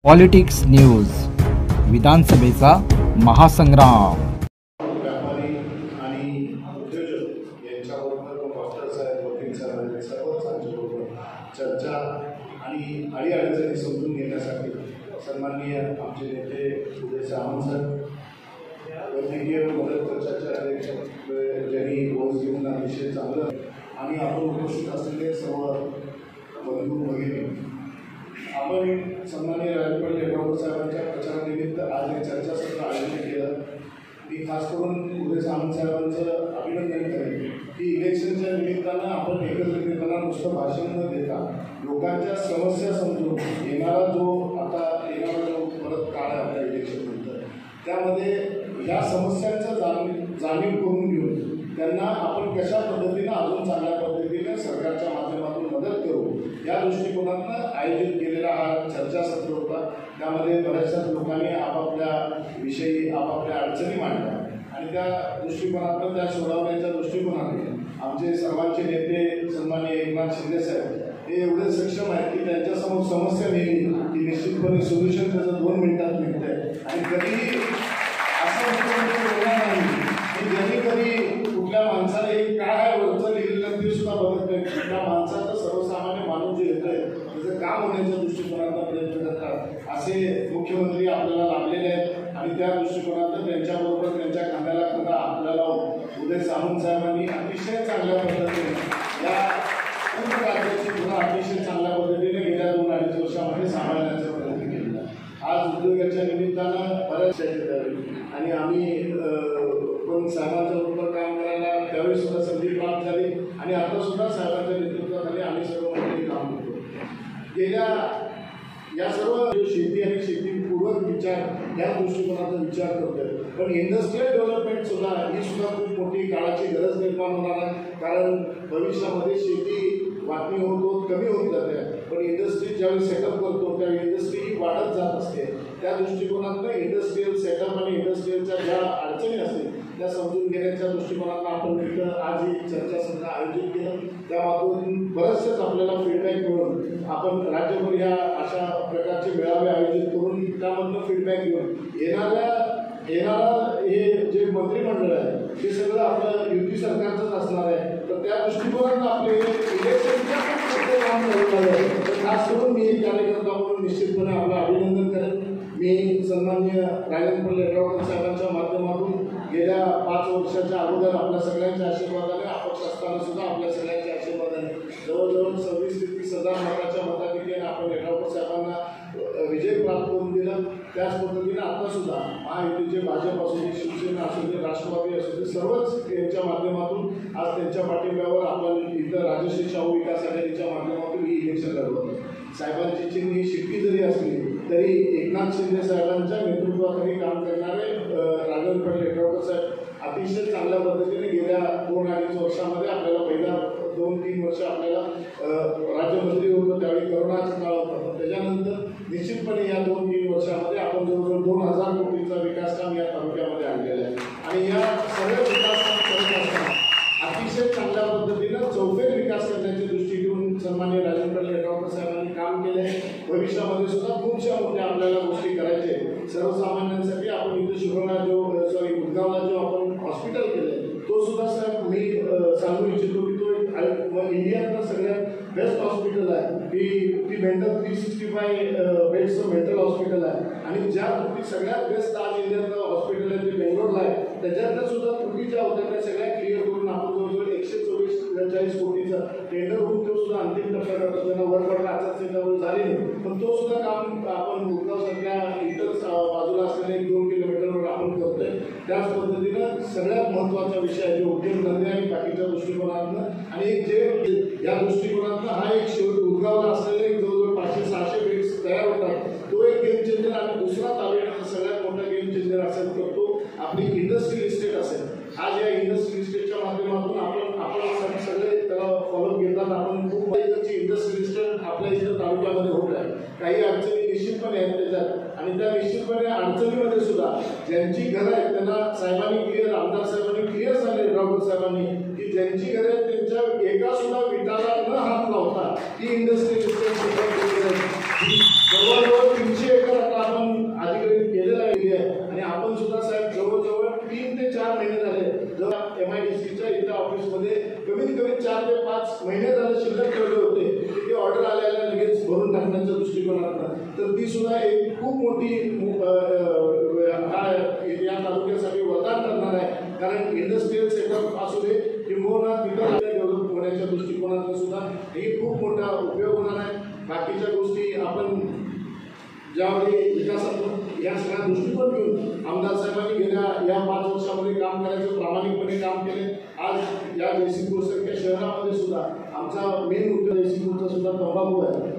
Politics news विधानसभेचा महासंग्राम। व्यापारी आणि उद्योजक यांच्याबरोबर डॉक्टर साहेब, वकील साहेब सर्वच आमच्याबरोबर चर्चा आणि अडीअडचणी समजून घेण्यासाठी सन्माननीय आमचे नेते उदय सामंत साहेब, वैद्यकीय मदत कक्षाचे अध्यक्ष ज्यांनी बोस घेऊन अतिशय चांगलं आणि आपण उपस्थित असलेले सर्व बंधू भगिनी, आपण सन्माननीय राजपाल डॉक्टर साहेबांच्या प्रचारानिमित्त आज हे चर्चासत्र आयोजित केलं। मी खास करून उदय सामंत साहेबांचं अभिनंदन करेन की इलेक्शनच्या निमित्तानं आपण एकत्रित येताना नुसतं भाषण न देता लोकांच्या समस्या समजून येणारा जो परत काळ आहे आपल्या इलेक्शन नंतर, त्यामध्ये या समस्यांचं जाणीव करून घेऊन त्यांना आपण कशा पद्धतीनं अजून चांगल्या पद्धतीने सरकारच्या माध्यमातून मदत करू या दृष्टिकोनातून आयोजित केलेला हा चर्चासत्र होता। त्यामध्ये बऱ्याचशा लोकांनी आपापल्या विषयी आपापल्या अडचणी मांडल्या आणि त्या दृष्टिकोनातून त्या सोडवण्याच्या दृष्टिकोनातून आमचे सर्वांचे नेते सन्माननीय एकनाथ शिंदे साहेब हे एवढे सक्षम आहेत की त्यांच्यासमोर समस्या नेली की निश्चितपणे सोल्युशन त्याचं 2 मिनिटात मिळतं आहे आणि कधीही असं होणार नाही की ज्यांनी कधी कुठल्या माणसाला एक काय वरचं लिहिलेलं ते सुद्धा बघत नाही। त्या माणसाचं सर्वसामान्य माणूस जे येत आहे त्याचं काम होण्याच्या दृष्टिकोनातून प्रयत्न करतात असे मुख्यमंत्री आपल्याला लाभलेले आहेत आणि त्या दृष्टिकोनातून त्यांच्याबरोबर त्यांच्या खांद्याला खांदा आपल्याला उदय सामंत साहेबांनी अतिशय चांगल्या पद्धतीने या पूर्ण राज्याची पुन्हा अतिशय चांगल्या पद्धतीने गेल्या 2-2.5 वर्षामध्ये सांभाळण्याचा प्रयत्न केलेला। आज उद्योगाच्या निमित्तानं बऱ्याचशा द्यावी आणि आम्ही पण साहेबांच्या बरोबर काम करायला त्यावेळी सुद्धा संधी प्राप्त झाली आणि आता सुद्धा साहेबांच्या नेतृत्वाखाली आम्ही सर्व मंडळी काम करतो। गेल्या या सर्व शेती आणि शेतीपूर्वक विचार या दृष्टिकोनाचा विचार करतोय, पण इंडस्ट्रियल डेव्हलपमेंट सुद्धा ही सुद्धा खूप मोठी काळाची गरज निर्माण होणार आहे। कारण भविष्यामध्ये शेती वाटणी होत कमी होत जाते, पण इंडस्ट्री ज्यावेळी सेटअप करतो त्यावेळी इंडस्ट्री ही वाढत जात असते। त्या दृष्टिकोनातून इंडस्ट्रियल सेटअप आणि इंडस्ट्रियलच्या ज्या अडचणी असतील त्या समजून घेण्याच्या दृष्टिकोनातून आपण तिथं आज ही चर्चासत्र आयोजित केलं। त्यामागून बरेचसेच आपल्याला फीडबॅक मिळून आपण राज्यभर ह्या अशा प्रकारचे मेळावे आयोजित करून त्यामधनं फीडबॅक घेऊन येणारा हे जे मंत्रिमंडळ आहे ते सगळं आपलं युती सरकारचंच असणार आहे। तर त्या दृष्टिकोनातून आपले इलेक्शनच्या काम झालेलं आहे। तर खास करून मी एक कार्यकर्ता म्हणून निश्चितपणे आपलं अभिनंदन करेन। मी सन्माननीय राजपाल डॉक्टर साहेबांच्या माध्यमातून गेल्या 5 वर्षाच्या अगोदर आपल्या सगळ्यांच्या आशीर्वादाने अपक्ष असताना सुद्धा आपल्या सगळ्यांच्या आशीर्वादाने जवळजवळ 26 ते 30 हजार मताच्या मताधिक्याने आपण डॉक्टर साहेबांना विजय प्राप्त करून दिला। त्याच पद्धतीने आता सुद्धा महायुतीचे भाजप असू दे, शिवसेना असू दे, राष्ट्रवादी असू दे, सर्वच यांच्या माध्यमातून आज त्यांच्या पाठिंब्यावर आपण इथं राजश्री शाहू विकास आघाडीच्या माध्यमातून ही इलेक्शन लढवतो। साहेबांची चिन्ह ही शिट्टी जरी असली तरी एकनाथ शिंदे साहेबांच्या नेतृत्वाखाली काम करणारे राजपाल डॉक्टर साहेब अतिशय चांगल्या पद्धतीने गेल्या 2-2.5 वर्षामध्ये आपल्याला पहिला 2-3 वर्ष आपल्याला राज्यमंत्री होतो त्यावेळी करोनाचा काळ होता, त्याच्यानंतर निश्चितपणे या 2-3 वर्षामध्ये आपण जवळजवळ 2000 कोटींचा विकास काम या तालुक्यामध्ये आणलेला आहे आणि या सगळ्या विकास काम करत असताना अतिशय चांगल्या पद्धतीनं चौफेर विकास करण्याची दृष्टी घेऊन सन्माननीय राजपाल डॉक्टर साहेबांनी काम केले। भविष्यामध्ये सुद्धा खूपशा मोठ्या आपल्याला गोष्टी करायचे। सर्वसामान्यांसाठी आपण इथं गुरगावला जो आपण हॉस्पिटल केलं तो सुद्धा साहेब मी सांगू इच्छितो की तो इंडियातलं सगळ्यात बेस्ट हॉस्पिटल आहे। ती मेंटल 365 बेडचं मेंटल हॉस्पिटल आहे आणि ज्या त्रुटी सगळ्यात बेस्ट आज इंडियातलं हॉस्पिटल आहे ते बेंगलोरला आहे, त्याच्यातल्या सुद्धा त्रुटी ज्या होत्या त्या सगळ्या क्लिअर करून आपण जवळजवळ 124-140 कोटीचं टेंडर होऊन तो सुद्धा अंतिम टप्प्यात होता, त्यांना वर्कआउटला आचारसंहिता झाली नाही, पण तो सुद्धा काम आपण गुरगावसारख्या इतर बाजूला असलेल्या 1-2 किलोमीटरवर आपण करतोय। त्याच पद्धतीनं सगळ्यात महत्त्वाचा विषय आहे जो उद्योगधंदे आणि बाकीच्या दृष्टिकोनातून आणि जे या दृष्टिकोनातून हा एक गुरगावला असलेले जवळजवळ 500-600 बेड्स तयार होतात, तो एक गेम चेंजर आणि दुसरा तालुक्याचा सगळ्यात मोठा गेम चेंजर असेल तर तो आपली इंडस्ट्रियल इस्टेट असेल। आज या इंडस्ट्रियल इस्टेटच्या माध्यमातून आपण सगळे त्याला फॉलो घेतात। आपण खूप इंडस्ट्रियल इस्टेट आपल्या इथं तालुक्यामध्ये होत आहे। काही अडचणी निश्चितपणे आहेत त्याच्यात आणि त्या निश्चितपणे अडचणीमध्ये सुद्धा ज्यांची घरं आहेत त्यांना साहेबांनी क्लिअर, आमदार साहेबांनी क्लिअर सांगले डॉक्टर साहेबांनी की ज्यांची घरं आहेत त्यांच्या एका सुद्धा विटाला न हात लावता ही इंडस्ट्रियल इस्टेट जवळजवळ 300 एकर MIDCच्या इथल्या ऑफिसमध्ये कमीत कमी 4 ते 5 महिने झाले शिल्लक ठेवले होते, ते ऑर्डर आल्याला लगेच भरून टाकण्याच्या दृष्टिकोनातून, तर ती सुद्धा एक खूप मोठी या तालुक्यासाठी वरदान ठरणार आहे. कारण इंडस्ट्रियल सेटअप असू दे किंवा तिथं डेव्हलप होण्याच्या दृष्टिकोनातून सुद्धा हे खूप मोठा उपयोग होणार आहे. बाकीच्या गोष्टी आपण ज्यावेळी विकासात्मक या सगळ्या दृष्टिकोन घेऊन आमदार साहेबांनी गेल्या या 5 वर्षामध्ये काम करायचं प्रामाणिकपणे काम केले. आज या जयसिंगपूर सारख्या शहरामध्ये सुद्धा आमचा मेन मुद्दा जयसिंगपूरचा सुद्धा तंबाखू आहे.